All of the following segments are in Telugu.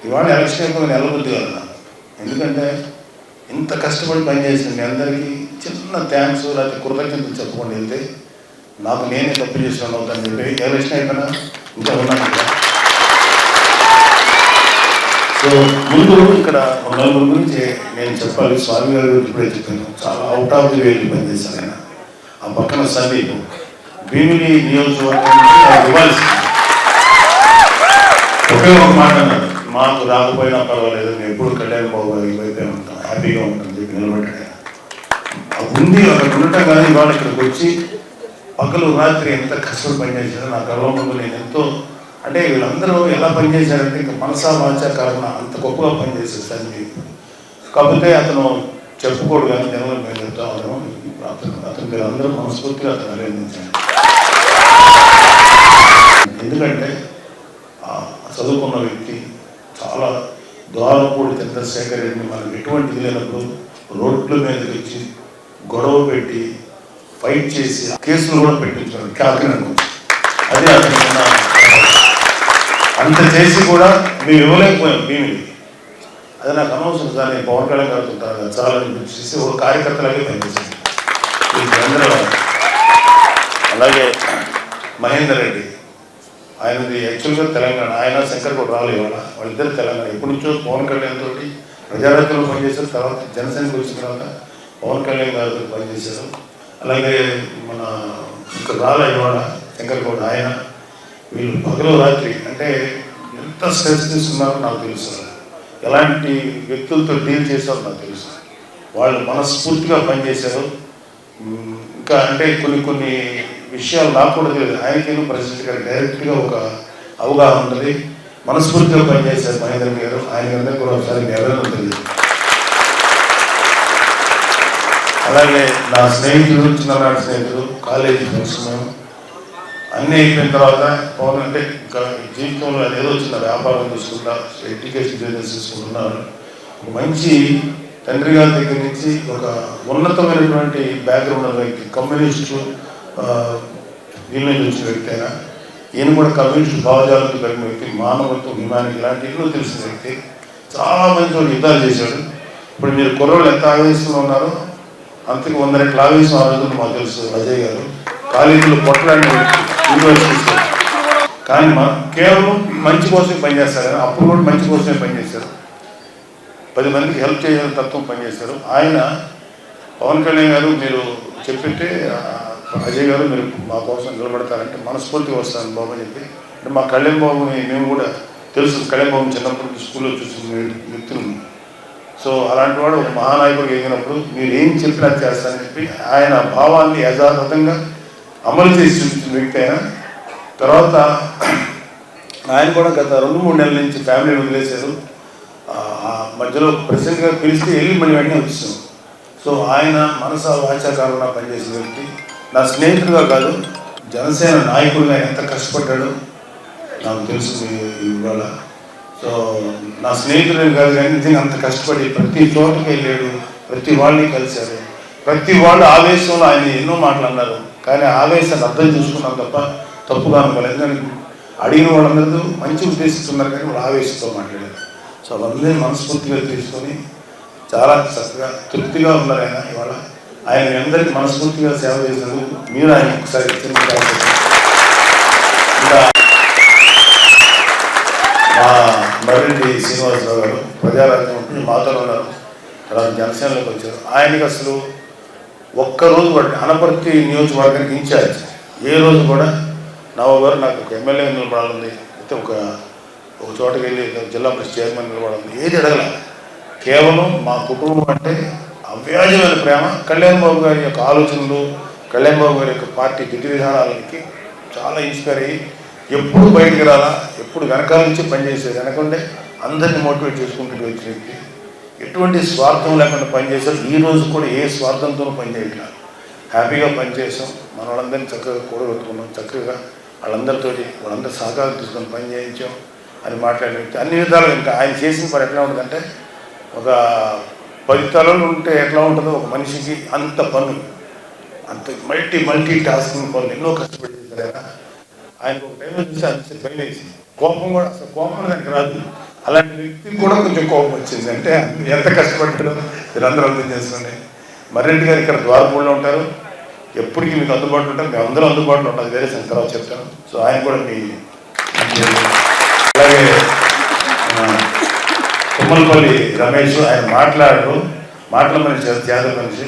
ఇవాళ ఎలక్షన్ అయిపోయి నెలబుద్ధి కదా. ఎందుకంటే ఇంత కష్టపడి పనిచేసిన మీ అందరికీ చిన్న థ్యాంక్స్ లేకపోతే కృతజ్ఞతలు చెప్పుకొని వెళ్తే నాకు నేనే తప్పు చేసిన అవుతాను చెప్పి ఎలక్షన్ అయిపోయినా ఇంకా ఉన్నాను కదా. సో ముందు ఇక్కడ నలుగురు గురించి నేను చెప్పాలి. స్వామి గారి గురించి ఇప్పుడే చెప్పాను. చాలా అవుట్ ఆఫ్ ది వేలు పనిచేశాను ఆయన. ఆ పక్కన సందీప్ భీమిలి నియోజకవర్గం ఇవ్వాల్సింది ఒకే ఒక మాట అన్నాడు, మాకు రాకపోయినా పర్వాలేదు, నేను ఎప్పుడు కళ్యాణ్ బాబు గారికి వైపే ఉంటాను, హ్యాపీగా ఉంటాను చెప్పి నిలబడ్డాడు. ఉంది అక్కడ ఉండటం కానీ ఇవాళ ఇక్కడికి వచ్చి పగలు రాత్రి ఎంత కష్టపడి పనిచేశారో నా గర్వం ముందు నేను ఎంతో. అంటే వీళ్ళందరూ ఎలా పనిచేశారంటే ఇంకా మనసా వాచా కారణ అంత గొప్పగా పనిచేశారు సందీప్. కాకపోతే అతను చెప్పుకోడు కానీ జనంలో మేము చెప్తా ఉన్నాము. అతను మీరు అందరూ మనస్ఫూర్తిగా అతను అభినందించాను. ఎందుకంటే చదువుకున్న వ్యక్తి చాలా ద్వారపూడి చంద్రశేఖర్ రెడ్డిని మనకు ఎటువంటిది లేనప్పుడు రోడ్ల మీదకి వచ్చి గొడవ పెట్టి ఫైట్ చేసి కేసులు కూడా పెట్టించాడు కాకినాడ. అదే అతను అంత చేసి కూడా మేము ఇవ్వలేకపోయాం భీమిని. అది నాకు అనవసరం సార్, నేను పవన్ కళ్యాణ్ గారు ఉంటాను చాలా చేసి ఒక కార్యకర్తలాగే పనిచేశాను. అలాగే మహేందర్ రెడ్డి ఆయనది యాక్చువల్గా తెలంగాణ, ఆయన శంకర్ కూడా రాలేదు. వాళ్ళిద్దరు తెలంగాణ. ఎప్పటి నుంచో పవన్ కళ్యాణ్ తోటి ప్రజారాజ్యంలో పనిచేశారు. తర్వాత జనసేనకి వచ్చిన తర్వాత పవన్ కళ్యాణ్ గారితో పనిచేశారు. అలాగే మన ఇంకా రాలేవాడ శంకర్ కూడా ఆయన. వీళ్ళు పగలు రాత్రి అంటే ఎంత స్ట్రెస్ తీసుకున్నారో నాకు తెలుసు, ఎలాంటి వ్యక్తులతో డీల్ చేశారో నాకు తెలుసు. వాళ్ళు మనస్ఫూర్తిగా పనిచేశారు. ఇంకా అంటే కొన్ని విషయాలు నాకు కూడా తెలియదు. ఆయనకేమో ప్రెసిడెంట్ గారు డైరెక్ట్గా ఒక అవగాహన ఉంటుంది. మనస్ఫూర్తిగా పనిచేశారు మహేంద్ర గారు. ఆయన అందరికీ కూడా ఒకసారి ఎవరైనా తెలియదు. అలాగే నా స్నేహితుడు, చిన్ననాటి స్నేహితుడు, కాలేజీ ఫ్రెండ్స్ అన్నీ అయిపోయిన తర్వాత పవన్ అంటే ఇంకా జీవితంలో ఏదో చిన్న వ్యాపారం తీసుకుంటా, ఎడ్యుకేషన్ బిజినెస్ తీసుకుంటున్నారు. ఒక మంచి తండ్రి గారి దగ్గర నుంచి ఒక ఉన్నతమైనటువంటి బ్యాక్గ్రౌండ్ ఉన్న వ్యక్తి, కమ్యూనిస్టు వీళ్ళ నుంచి వచ్చిన వ్యక్తి అయినా ఈయన కూడా కమ్యూనిస్టు భావజాలంతో కలిగిన వ్యక్తి, మానవత్వం, హ్యుమానిటీ ఇలాంటి ఎన్నో తెలిసిన వ్యక్తి. చాలా మంది వాళ్ళు యుద్ధాలు చేశాడు. ఇప్పుడు మీరు కుర్రోళ్ళు ఎంత ఆవేశంలో ఉన్నారో అంతకు 100 రెట్ల ఆవేశం ఆ రోజులు మాకు తెలుసు. అజయ్ గారు కాలేజీలో పొట్టలాంటి వ్యక్తి, యూనివర్సిటీస్. కానీ కేవలం మంచి కోసమే పనిచేస్తారు కదా. అప్పుడు కూడా మంచి కోసమే పనిచేశారు. 10 మందికి హెల్ప్ చేయాలని తత్వం పనిచేశారు. ఆయన పవన్ కళ్యాణ్ గారు మీరు చెప్పితే అజయ్ గారు మీరు మా కోసం నిలబడతారంటే మనస్ఫూర్తిగా వస్తాను బాబు అని చెప్పి. అంటే మా కళ్యాణ్ బాబుని మేము కూడా తెలుసు. కళ్యాణ్ బాబుని చిన్నప్పుడు స్కూల్లో చూసిన వ్యక్తులు. సో అలాంటి వాడు ఒక మహానాయకుడు ఎగినప్పుడు మీరు ఏం చెప్పినా చేస్తారని చెప్పి ఆయన భావాన్ని యథాతథంగా అమలు చేసి చూపించిన వ్యక్తి అయినా. తర్వాత ఆయన కూడా గత 2-3 నెలల నుంచి ఫ్యామిలీ వదిలేశారు. మధ్యలో ప్రెసిడెంట్గా పిలిస్తే వెళ్ళి మళ్ళీ వెంటనే వచ్చాం. సో ఆయన మనసా వాచాకారంగా పనిచేసిన వ్యక్తి. నా స్నేహితుడుగా కాదు, జనసేన నాయకుడిగా ఎంత కష్టపడ్డాడో నాకు తెలుసు ఇవాళ. సో నా స్నేహితుడు కాదు కానీ నిజంగా అంత కష్టపడి ప్రతి చోటకి వెళ్ళాడు, ప్రతి వాళ్ళని కలిశాడు. ప్రతి వాళ్ళు ఆవేశంలో ఆయన ఎన్నో మాటలు అన్నారు. కానీ ఆవేశాన్ని అర్థం చేసుకున్నాం తప్ప తప్పుగా అనుకోలేదు. ఎందుకంటే అడిగిన వాళ్ళందరూ మంచి ఉద్దేశిస్తున్నారు కానీ వాళ్ళు ఆవేశంతో మాట్లాడారు. సో అవన్నీ మనస్ఫూర్తిగా తీసుకొని చాలా చక్కగా తృప్తిగా ఉన్నారు ఆయన ఇవాళ. ఆయన అందరికీ మనస్ఫూర్తిగా సేవ చేసినందుకు మీరు ఆయన ఒకసారి ఇంకా మా మర్రెడ్డి శ్రీనివాసరావు గారు ప్రజారాజ్యం మాతో ఉన్నారు. తర్వాత జనసేనలోకి వచ్చారు. ఆయనకి అసలు ఒక్కరోజు కూడా అనపర్తి నియోజకవర్గానికి ఇన్ఛార్జ్ ఏ రోజు కూడా నవగారు నాకు ఒక ఎమ్మెల్యే నిలబడాలి, అయితే ఒక చోటకి వెళ్ళి జిల్లా పరిషత్ చైర్మన్ నిలబడాలి, ఏది అడగల. కేవలం మా కుటుంబం అంటే అవ్యాజమైన ప్రేమ. కళ్యాణ్ బాబు గారి యొక్క ఆలోచనలు, కళ్యాణ్ బాబు గారి యొక్క పార్టీ విధి విధానాలకి చాలా ఇన్స్పైర్ అయ్యి ఎప్పుడు బయటికి రాలా, ఎప్పుడు వెనకాల నుంచి పనిచేసేది. వెనకంటే అందరినీ మోటివేట్ చేసుకుంటూ వచ్చిన వ్యక్తి. ఎటువంటి స్వార్థం లేకుండా పనిచేశారు. ఈ రోజు కూడా ఏ స్వార్థంతోనూ పనిచేయట్లేదు. హ్యాపీగా పనిచేసాం. మన వాళ్ళందరినీ చక్కగా కూడగొట్టుకున్నాం. చక్కగా వాళ్ళందరి సహకారం తీసుకొని పని చేయించాం అని మాట్లాడిన వ్యక్తి. అన్ని విధాలుగా ఇంకా ఆయన చేసిన పని ఎట్లా ఉంటుందంటే ఒక 10 తలలు ఉంటే ఎట్లా ఉంటుందో ఒక మనిషికి అంత పనులు, అంత మల్టీ టాస్కింగ్ పనులు ఎన్నో కష్టపడి చేశారు. ఆయనకు ఒక టైంలో చూసి అంత భయం వేసి కోపం కూడా అసలు కోపం దానికి రాదు. అలాంటి వ్యక్తికి కూడా కొంచెం కోపం వచ్చింది. అంటే ఎంత కష్టపడ్డాడో మీరందరూ అర్థం చేసుకోండి. మర్రెడ్డి గారు ఇక్కడ ద్వారపూడిలో ఉంటారు, ఎప్పటికీ మీకు అందుబాటులో ఉంటారు, మేము అందరూ అందుబాటులో ఉంటాం, వేరే సంగతి తర్వాత చెప్తాను. సో ఆయన కూడా మీ అలాగే తుమ్మలపల్లి రమేష్, ఆయన మాటల మనిషి, జాతర మనిషి,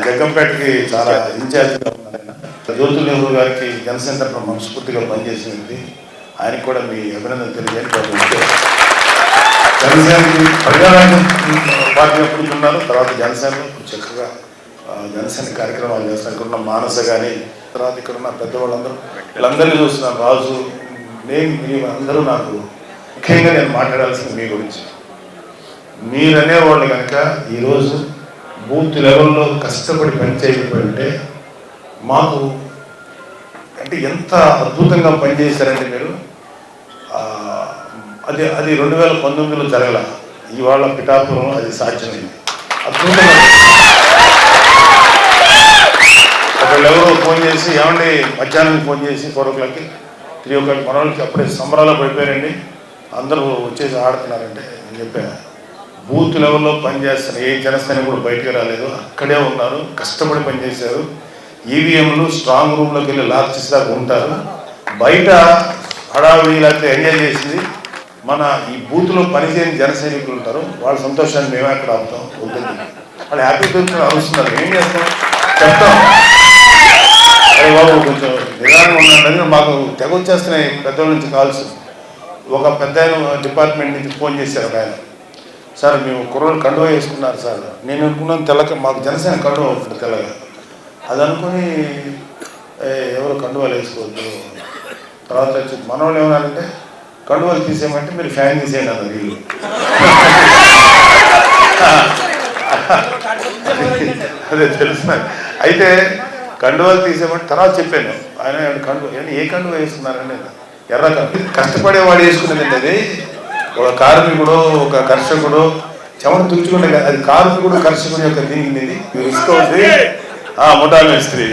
జగ్గంపేటకి చాలా ఇన్ఛార్జ్గా ఉన్నారు ఆయన. జ్యోతుల నెహ్రూ గారికి జనసేన తరఫున మనస్ఫూర్తిగా పనిచేసింది, ఆయనకి కూడా మీ అభినందన తెలియజేయండి. జనసేనకి ప్రజారాజ్యం పార్టీ ఎప్పుడు ఉన్నారు, తర్వాత జనసేనలో చక్కగా జనసేన కార్యక్రమాలు చేస్తున్నారు. ఇక్కడున్న మానస కానీ, తర్వాత ఇక్కడున్న పెద్దవాళ్ళందరూ, వీళ్ళందరినీ చూస్తున్నాను, రాజు, నేను, అందరూ నాకు ముఖ్యంగా నేను మాట్లాడాల్సింది మీ గురించి. మీరనేవాళ్ళు కనుక ఈరోజు బూత్ లెవెల్లో కష్టపడి పనిచేయకపోయింటే మాకు అంటే ఎంత అద్భుతంగా పనిచేశారంటే మీరు. అది 2019లో జరగల, ఇవాళ పిఠాపురం అది సాధ్యమైంది. అద్భుతంగా ఒకళ్ళెవరో ఫోన్ చేసి, ఏమండి మధ్యాహ్నం ఫోన్ చేసి 4 o'clockకి 3 o'clock మన వాళ్ళకి అప్పుడే సంబరాలు పడిపోయారండి, అందరూ వచ్చేసి ఆడుతున్నారంటే నేను చెప్పాను, బూత్ లెవెల్లో పనిచేస్తున్న ఏ జనసేన కూడా బయటకు రాలేదు, అక్కడే ఉన్నారు, కష్టపడి పనిచేశారు. ఈవీఎంలు స్ట్రాంగ్ రూమ్లోకి వెళ్ళి లాక్ చేసేదాకా ఉంటారు, బయట హడావిడి లేకపోతే ఎంజాయ్ చేసింది మన ఈ బూత్లో పనిచేయని జన సైనికులు ఉంటారు, వాళ్ళ సంతోషాన్ని మేమే అక్కడ ఆపుతాం, వద్దండి వాళ్ళు హ్యాపీ దొరుకుతున్నారు, అరుస్తున్నారు, ఏం చేస్తాం చెప్తాం. అరే బాబు కొంచెం నిదానంగా ఉన్నాడని మాకు తెగ వచ్చేస్తున్నాయి పెద్దవాళ్ళ నుంచి కాల్స్. ఒక పెద్ద డిపార్ట్మెంట్ నుంచి ఫోన్ చేశారు ఆయన, సార్ మేము కుర్రోళ్ళు కండువ వేసుకున్నారు సార్. నేను అనుకున్నాను తెల్లక, మాకు జనసేన కండువ ఉంటుంది తెల్లగా, అది అనుకుని ఎవరు కండువాలు వేసుకోవద్దు. తర్వాత వచ్చి మన వాళ్ళు ఏమన్నారంటే కండువాలు తీసేయమంటే మీరు ఫ్యాన్ తీసేయండి అన్నారు వీళ్ళు. అదే తెలుసు. అయితే కండువాలు తీసేయమంటే తర్వాత చెప్పాను, ఆయన కండువ ఏ కండువ వేసుకున్నారని, ఎర్ర కష్టపడేవాడు వేసుకునేదండి. అది ఒక కార్మికుడు, ఒక కర్షకుడు చెమట తుడుచుకుంటే అది కార్మికుడు కర్షకుడు యొక్క దీనికి రిస్క్ అవుతుంది. ముఠా మేస్త్రి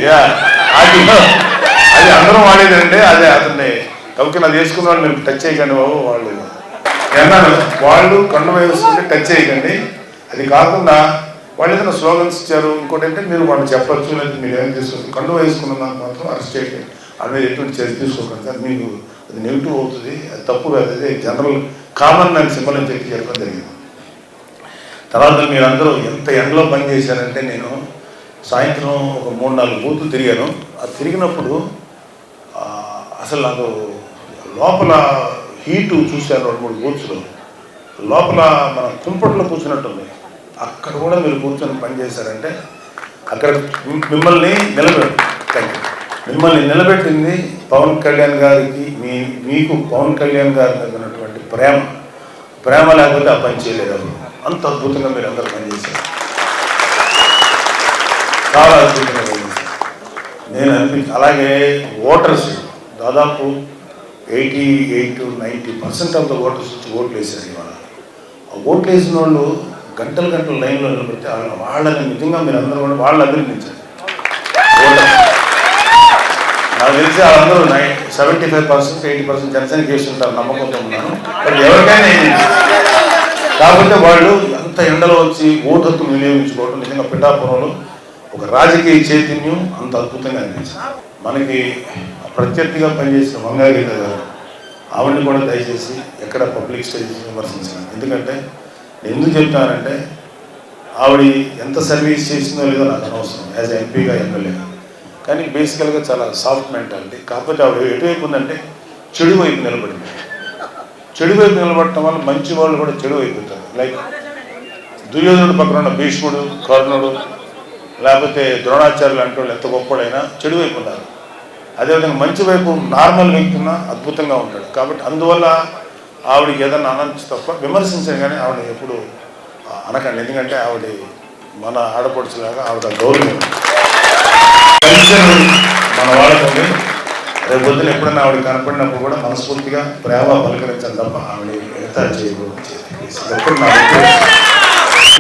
అది అందరూ వాడేదండి. అదే అతన్ని కాబట్టి అది వేసుకున్న వాళ్ళు మీరు టచ్ చేయకండి బాబు, వాళ్ళు అన్నాను, వాళ్ళు కండువ వేసుకుంటే టచ్ చేయకండి. అది కాకుండా వాళ్ళు ఏదైనా స్లోగన్స్ ఇచ్చారు, ఇంకోటి అంటే మీరు వాళ్ళు చెప్పచ్చు, లేదా మీరు ఏం చేసుకోవచ్చు, కండువ వేసుకున్న దానికి మాత్రం అరెస్ట్ చేయండి, అనేది ఎటువంటి చర్య తీసుకోకండి సార్, మీకు అది నెగిటివ్ అవుతుంది, అది తప్పు కాదు, అదే జనరల్ కామన్ అని సింబల్ అని చెప్పి చెప్పడం జరిగింది. తర్వాత మీరందరూ ఎంత ఎండలో పనిచేశారంటే, నేను సాయంత్రం ఒక 3-4 బూతులు తిరిగాను. అది తిరిగినప్పుడు అసలు నాకు లోపల హీటు చూశాను. 2-3 బూత్స్లో లోపల మన కుంపట్లో కూర్చున్నట్టుంది. అక్కడ కూడా మీరు కూర్చొని పనిచేశారంటే, అక్కడ మిమ్మల్ని నిలబెట్టింది పవన్ కళ్యాణ్ గారికి, మీకు పవన్ కళ్యాణ్ గారి మీద ఉన్నటువంటి ప్రేమ లేకపోతే ఆ పని చేయలేదు. అంత అద్భుతంగా మీరు అందరూ పనిచేశారు, చాలా అద్భుతంగా పనిచేశారు. నేను అలాగే ఓటర్స్ దాదాపు 88-90% ఆఫ్ ద ఓటర్స్ వచ్చి ఓట్లు వేశారు. ఇవాళ ఆ ఓట్లు వేసిన వాళ్ళు గంటలు లైన్లో నిలబెడితే వాళ్ళని నిజంగా మీరు అందరూ కూడా వాళ్ళు అభినందించారు. నాకు తెలిసి వాళ్ళందరూ 75%-80% జనసేన చేస్తుంటారు, నమ్మకంతో ఉన్నాను. బట్ ఎవరికైనా కాబట్టి వాళ్ళు అంత ఎండలో వచ్చి ఓటు హక్కు వినియోగించుకోవడం నిజంగా పిఠాపురంలో ఒక రాజకీయ చైతన్యం అంత అద్భుతంగా అనిపించింది. మనకి ప్రత్యర్థిగా పనిచేసిన వంగాగీత గారు, ఆవిడని కూడా దయచేసి ఎక్కడ పబ్లిక్ స్టేజ్ విమర్శించాను. ఎందుకంటే ఎందుకు చెప్తానంటే, ఆవిడ ఎంత సర్వీస్ చేసిందో లేదో నాకు అనవసరం, యాజ్ ఎంపీగా ఎమ్మెల్యేగా, కానీ బేసికల్గా చాలా సాఫ్ట్ మెంటాలిటీ. కాకపోతే ఆవిడ ఎటువైపు ఉందంటే చెడు వైపు నిలబడింది. చెడు వైపు నిలబడటం వల్ల మంచి వాళ్ళు కూడా చెడు అయిపోతారు. లైక్ దుర్యోధనుడు పక్కన ఉన్న భీష్ముడు, కర్ణుడు, లేకపోతే ద్రోణాచార్యులు అంటే వాళ్ళు ఎంత గొప్పడైనా చెడు వైపు ఉన్నారు. అదేవిధంగా మంచి వైపు నార్మల్ వ్యక్తి ఉన్నా అద్భుతంగా ఉంటాడు. కాబట్టి అందువల్ల ఆవిడకి ఏదన్నా అనొచ్చు తప్ప విమర్శించాను, కానీ ఆవిడ ఎప్పుడు అనకండి. ఎందుకంటే ఆవిడ మన ఆడపడుచులాగా ఆవిడ గౌరవం మన వాళ్ళకి. రేపు పొద్దున ఎప్పుడైనా ఆవిడ కనపడినప్పుడు కూడా మనస్ఫూర్తిగా ప్రేమ పలకరించాలి తప్ప ఆవిడ ఎంత చేయకూడదు. ఎప్పుడు నా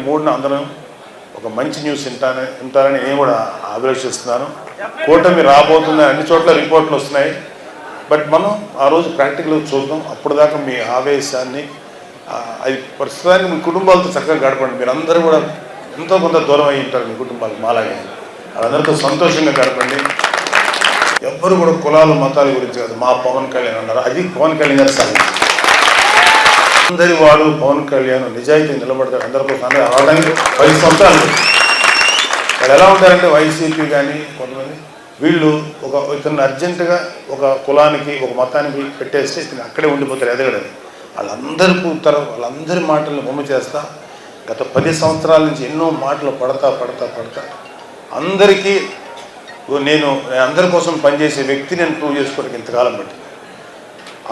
3న అందరం ఒక మంచి న్యూస్ వింటారని నేను కూడా అభిలషిస్తున్నాను. కూటమి రాబోతుందని అన్ని చోట్ల రిపోర్ట్లు వస్తున్నాయి. బట్ మనం ఆ రోజు ప్రాక్టికల్గా చూద్దాం. అప్పుడు దాకా మీ ఆవేశాన్ని అది ప్రస్తుతానికి మీ కుటుంబాలతో చక్కగా గడపండి. మీరు అందరూ కూడా ఎంతో కొంత దూరం అయి ఉంటారు మీ కుటుంబాలు మాలాగే. వాళ్ళందరితో సంతోషంగా గడపండి. ఎవ్వరు కూడా కులాలు మతాల గురించి కాదు. మా పవన్ కళ్యాణ్ అన్నారు, అది పవన్ కళ్యాణ్ గారు సార్. అందరి వాడు పవన్ కళ్యాణ్ నిజాయితీ నిలబడతాడు అందరి కోసం. అందరూ అవడానికి 10 సంవత్సరాలు వాళ్ళు ఎలా ఉంటారంటే వైసీపీ కానీ కొంతమంది వీళ్ళు ఇతను అర్జెంటుగా ఒక కులానికి ఒక మతానికి పెట్టేస్తే ఇతను అక్కడే ఉండిపోతారు ఎదగడని. వాళ్ళందరి మాటలను బొమ్మ చేస్తా గత 10 సంవత్సరాల నుంచి ఎన్నో మాటలు పడతా అందరికీ నేను అందరి కోసం పనిచేసే వ్యక్తి నేను ప్రూవ్ చేసుకోవడానికి ఇంతకాలం బట్టి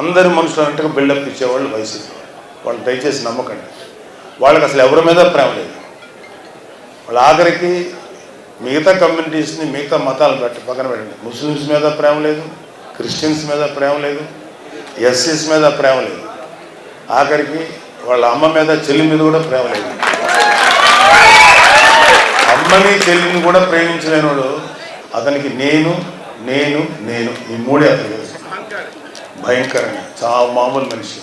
అందరి మనుషులు అన్నట్టుగా బిల్డప్ ఇచ్చేవాళ్ళు వైసీపీ వాళ్ళు. దయచేసి నమ్మకండి. వాళ్ళకి అసలు ఎవరి మీద ప్రేమ లేదు. వాళ్ళ ఆఖరికి మిగతా కమ్యూనిటీస్ని మిగతా మతాలు పక్కన పెట్టండి. ముస్లిమ్స్ మీద ప్రేమ లేదు, క్రిస్టియన్స్ మీద ప్రేమ లేదు, ఎస్సీస్ మీద ప్రేమ లేదు, ఆఖరికి వాళ్ళ అమ్మ మీద చెల్లి మీద కూడా ప్రేమ లేదు. అమ్మని చెల్లిని కూడా ప్రేమించలేనివాడు అతనికి నేను ఈ మూడే అతను భయంకరంగా చాలా మామూలు మనిషి.